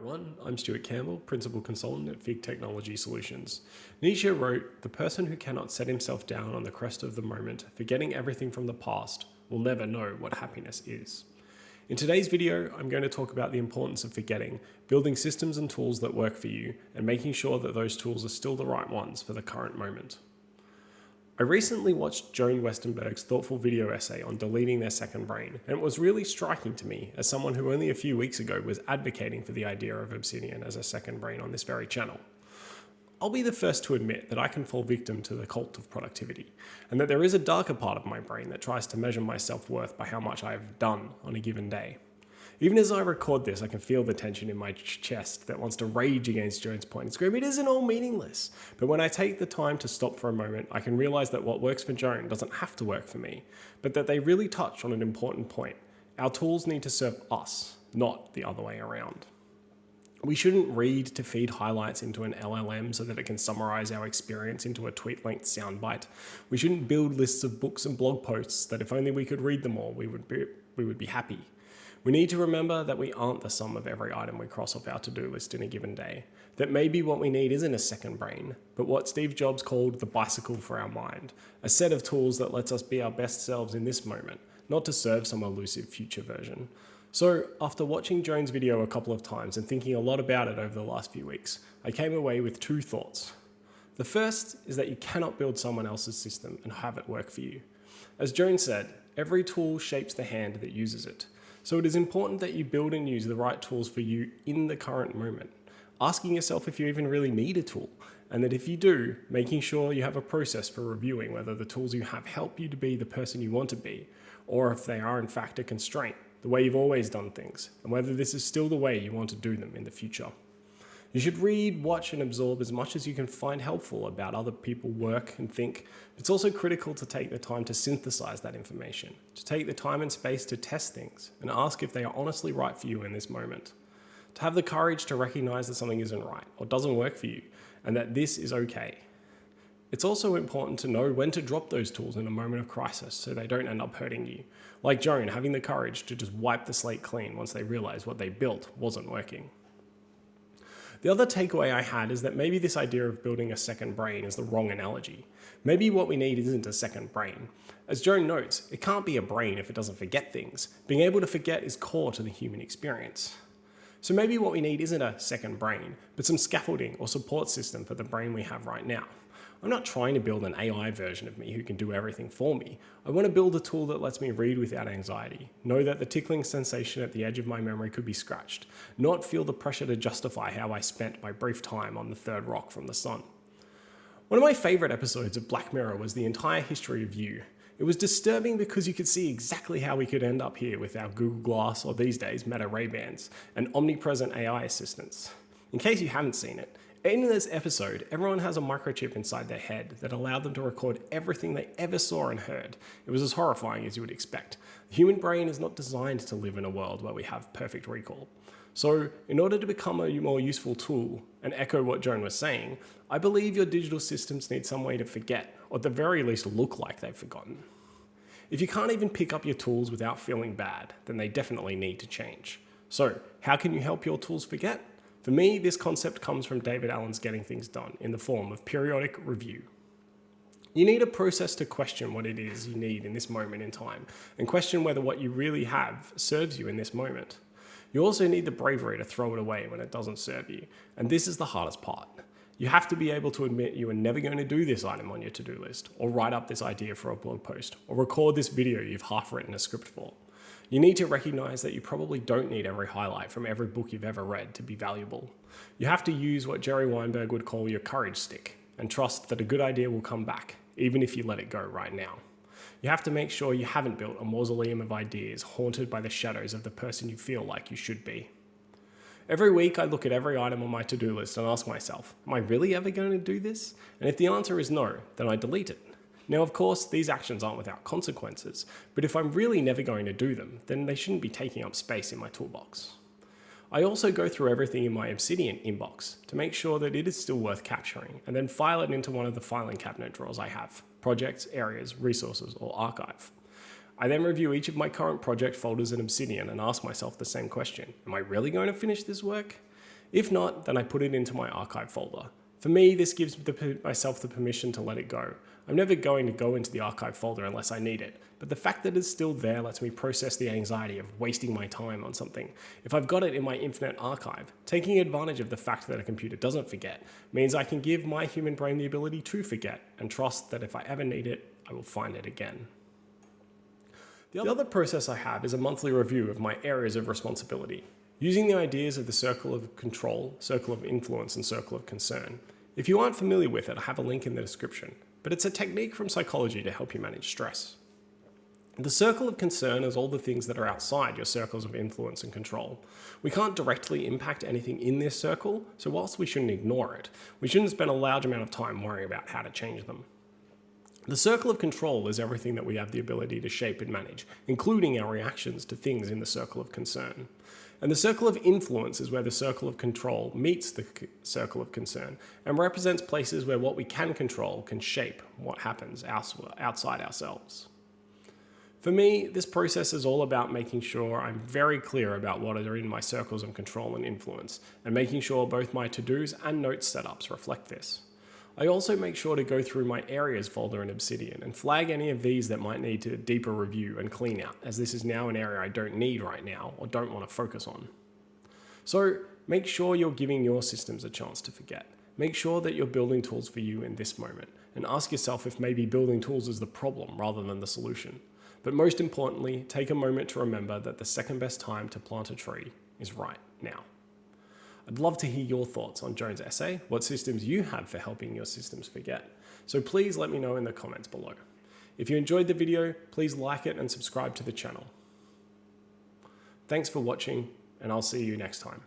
everyone, I'm Stuart Campbell, Principal Consultant at Fig Technology Solutions. Nietzsche wrote, "The person who cannot set himself down on the crest of the moment, forgetting everything from the past, will never know what happiness is." In today's video, I'm going to talk about the importance of forgetting, building systems and tools that work for you, and making sure that those tools are still the right ones for the current moment. I recently watched Joan Westenberg's thoughtful video essay on deleting their second brain, and it was really striking to me as someone who only a few weeks ago was advocating for the idea of Obsidian as a second brain on this very channel. I'll be the first to admit that I can fall victim to the cult of productivity, and that there is a darker part of my brain that tries to measure my self-worth by how much I have done on a given day. Even as I record this, I can feel the tension in my chest that wants to rage against Joan's point and scream, "It isn't all meaningless." But when I take the time to stop for a moment, I can realize that what works for Joan doesn't have to work for me, but that they really touch on an important point. Our tools need to serve us, not the other way around. We shouldn't read to feed highlights into an LLM so that it can summarize our experience into a tweet-length soundbite. We shouldn't build lists of books and blog posts that if only we could read them all, we would be happy. We need to remember that we aren't the sum of every item we cross off our to-do list in a given day. That maybe what we need isn't a second brain, but what Steve Jobs called the bicycle for our mind, a set of tools that lets us be our best selves in this moment, not to serve some elusive future version. So after watching Joan's video a couple of times and thinking a lot about it over the last few weeks, I came away with two thoughts. The first is that you cannot build someone else's system and have it work for you. As Joan said, every tool shapes the hand that uses it. So it is important that you build and use the right tools for you in the current moment, asking yourself if you even really need a tool, and that if you do, making sure you have a process for reviewing whether the tools you have help you to be the person you want to be, or if they are in fact a constraint, the way you've always done things, and whether this is still the way you want to do them in the future. You should read, watch, and absorb as much as you can find helpful about other people's work and think. It's also critical to take the time to synthesize that information, to take the time and space to test things, and ask if they are honestly right for you in this moment. To have the courage to recognize that something isn't right or doesn't work for you, and that this is okay. It's also important to know when to drop those tools in a moment of crisis so they don't end up hurting you. Like Joan having the courage to just wipe the slate clean once they realized what they built wasn't working. The other takeaway I had is that maybe this idea of building a second brain is the wrong analogy. Maybe what we need isn't a second brain. As Joan notes, it can't be a brain if it doesn't forget things. Being able to forget is core to the human experience. So maybe what we need isn't a second brain, but some scaffolding or support system for the brain we have right now. I'm not trying to build an AI version of me who can do everything for me. I want to build a tool that lets me read without anxiety, know that the tickling sensation at the edge of my memory could be scratched, not feel the pressure to justify how I spent my brief time on the third rock from the sun. One of my favorite episodes of Black Mirror was the entire history of you. It was disturbing because you could see exactly how we could end up here with our Google Glass, or these days Meta Ray-Bans, and omnipresent AI assistants. In case you haven't seen it, in this episode, everyone has a microchip inside their head that allowed them to record everything they ever saw and heard. It was as horrifying as you would expect. The human brain is not designed to live in a world where we have perfect recall. So, in order to become a more useful tool and echo what Joan was saying, I believe your digital systems need some way to forget, or at the very least look like they've forgotten. If you can't even pick up your tools without feeling bad, then they definitely need to change. So, how can you help your tools forget? For me, this concept comes from David Allen's Getting Things Done in the form of periodic review. You need a process to question what it is you need in this moment in time, and question whether what you really have serves you in this moment. You also need the bravery to throw it away when it doesn't serve you, and this is the hardest part. You have to be able to admit you are never going to do this item on your to-do list, or write up this idea for a blog post, or record this video you've half written a script for. You need to recognize that you probably don't need every highlight from every book you've ever read to be valuable. You have to use what Jerry Weinberg would call your courage stick, and trust that a good idea will come back, even if you let it go right now. You have to make sure you haven't built a mausoleum of ideas haunted by the shadows of the person you feel like you should be. Every week I look at every item on my to-do list and ask myself, am I really ever going to do this? And if the answer is no, then I delete it. Now, of course, these actions aren't without consequences, but if I'm really never going to do them, then they shouldn't be taking up space in my toolbox. I also go through everything in my Obsidian inbox to make sure that it is still worth capturing, and then file it into one of the filing cabinet drawers I have: projects, areas, resources, or archive. I then review each of my current project folders in Obsidian and ask myself the same question: am I really going to finish this work? If not, then I put it into my archive folder. For me, this gives myself the permission to let it go. I'm never going to go into the archive folder unless I need it, but the fact that it's still there lets me process the anxiety of wasting my time on something. If I've got it in my infinite archive, taking advantage of the fact that a computer doesn't forget means I can give my human brain the ability to forget and trust that if I ever need it, I will find it again. The other process I have is a monthly review of my areas of responsibility, using the ideas of the circle of control, circle of influence, and circle of concern. If you aren't familiar with it, I have a link in the description, but it's a technique from psychology to help you manage stress. The circle of concern is all the things that are outside your circles of influence and control. We can't directly impact anything in this circle, so whilst we shouldn't ignore it, we shouldn't spend a large amount of time worrying about how to change them. The circle of control is everything that we have the ability to shape and manage, including our reactions to things in the circle of concern. And the circle of influence is where the circle of control meets the circle of concern and represents places where what we can control can shape what happens outside ourselves. For me, this process is all about making sure I'm very clear about what are in my circles of control and influence, and making sure both my to-dos and notes setups reflect this. I also make sure to go through my areas folder in Obsidian and flag any of these that might need a deeper review and clean out, as this is now an area I don't need right now or don't want to focus on. So make sure you're giving your systems a chance to forget. Make sure that you're building tools for you in this moment, and ask yourself if maybe building tools is the problem rather than the solution. But most importantly, take a moment to remember that the second best time to plant a tree is right now. I'd love to hear your thoughts on Joan's essay, what systems you have for helping your systems forget. So please let me know in the comments below. If you enjoyed the video, please like it and subscribe to the channel. Thanks for watching, and I'll see you next time.